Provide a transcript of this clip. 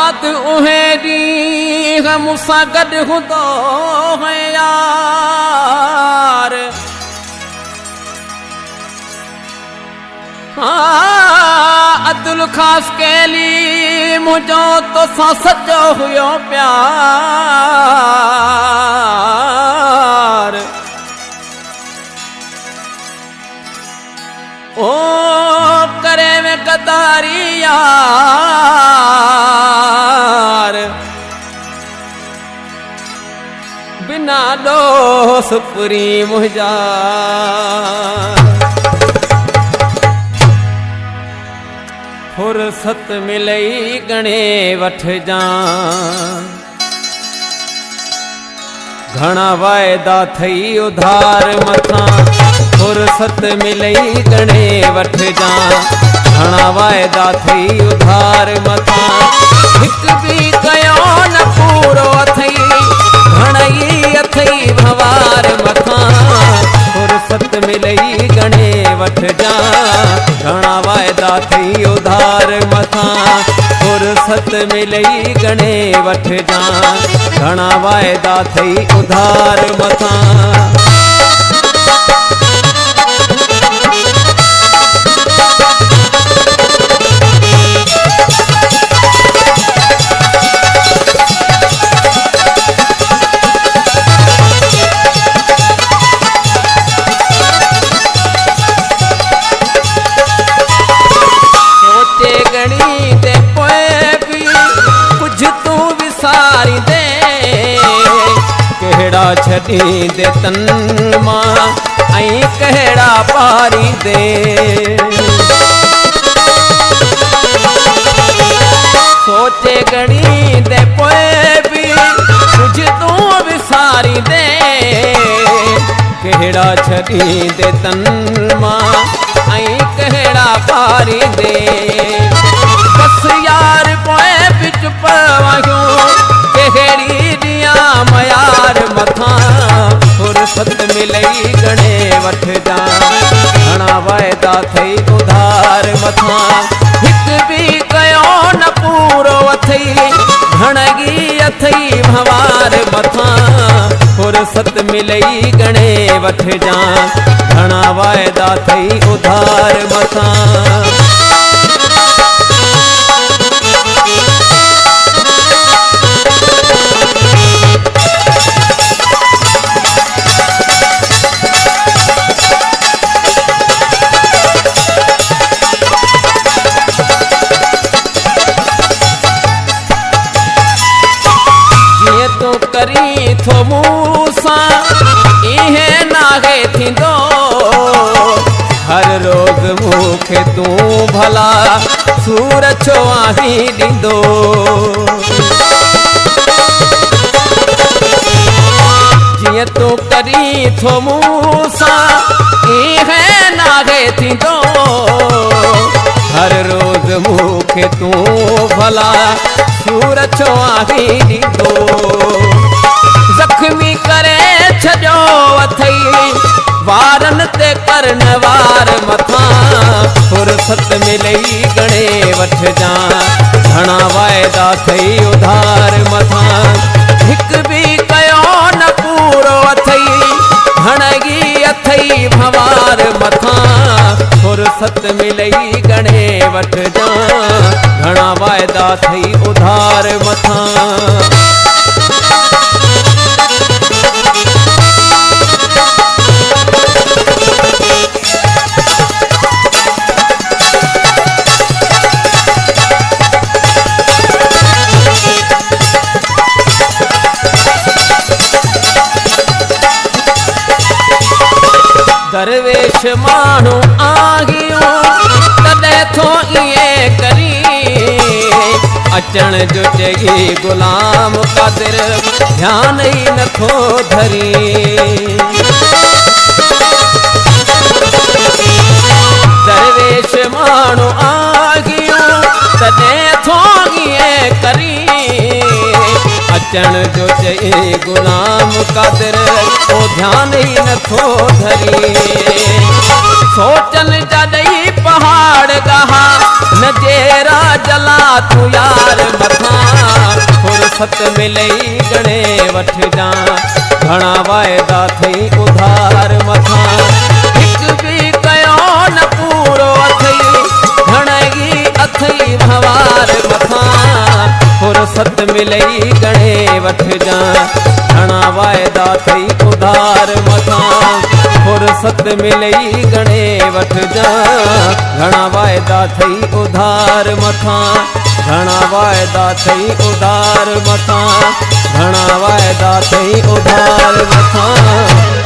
याद उहे ॾींहं मूंसां गॾु हूंदो है यार। अब्दुल खास केली मुंहिंजो तोसां सचो हुयो प्यार। ओ करे में गद्दारी यार, बिना दोस्त पुरी मुंहिंजा। फुर्सत मिलई गणे वठजां, घणा वायदा थई उधार मथां। फुर्सत मिलई गणे वठजां, घणा वायदा थई उधार मथां। हिक बि कयो न पूरो अथई, घणई अथई भवार मथां। फुर्सत मिलई गणे वठजां, घणा वायदा थई उधार मथां। फुर्सत मिलई गणे वठजां, घणा वायदा थई उधार मथां। छड़ी दे तन मां ऐं कहिड़ा पारी दे। सोचे घणी दे पोइ बि कुझु तूं विसारी दे। कहिड़ा छड़ी दे तन मां ऐं कहिड़ा पारी दे। बस यार पोइ बि चुप वहियूं, कहिड़ी ॾियां मयार मथां। फुर्सत मिलई गणे वठजां, घणा वायदा थई उधार मथां। हिक बि कयो न पूरो अथई, घणगी अथई भवार मथां। फुर्सत मिलई गणे वठजां, घणा वायदा थई उधार मथां। करी थो मूंसां इहे नाहे थींदो, हर रोज़ मूंखे तूं भला सूर छो आहीं ॾींदो। जीअं तूं करी थो मूंसां इहे नाहे थींदो, हर रोज़ मूंखे तूं भला सूर छो आहीं ॾींदो। ज़ख्मी करे छॾियो अथई वारनि ते करन वार मथां। फुर्सत मिलई गणे वठजां, घणा वायदा थई उधार मथां। हिक बि कयो न पूरो अथई, घणगी अथई भवार मथां। फुर्सत मिलई गणे वठजां, घणा वायदा थई उधार मथां। दरवेश माण्हू आगियो तॾहिं थो ईअं करी, अचण जो चई गुलाम कादिर ध्यान ई नथो धरी। दरवेश माण्हू आगियो तॾहिं थो ईअं करी, अचण जो चई गुलाम कादिर ओ ध्यान ई नथो धरी। सोचन जा ॾई पहाड़ गहा न नजेरा जला तू यार मथां फुर्सत मिलई गणे वठ जा घणा वायदा थई उधार मथां हिक भी कयो न पूरो अथई घणई अथई भवार मथां फुर्सत मिलई गणे वठ जा घणा वायदा थई उधार मथां फुर्सत मिलई गणे वठ जा घणा वायदा थई उधार मथां घणा वायदा थई उधार मथां घणा वायदा थई उधार मथां।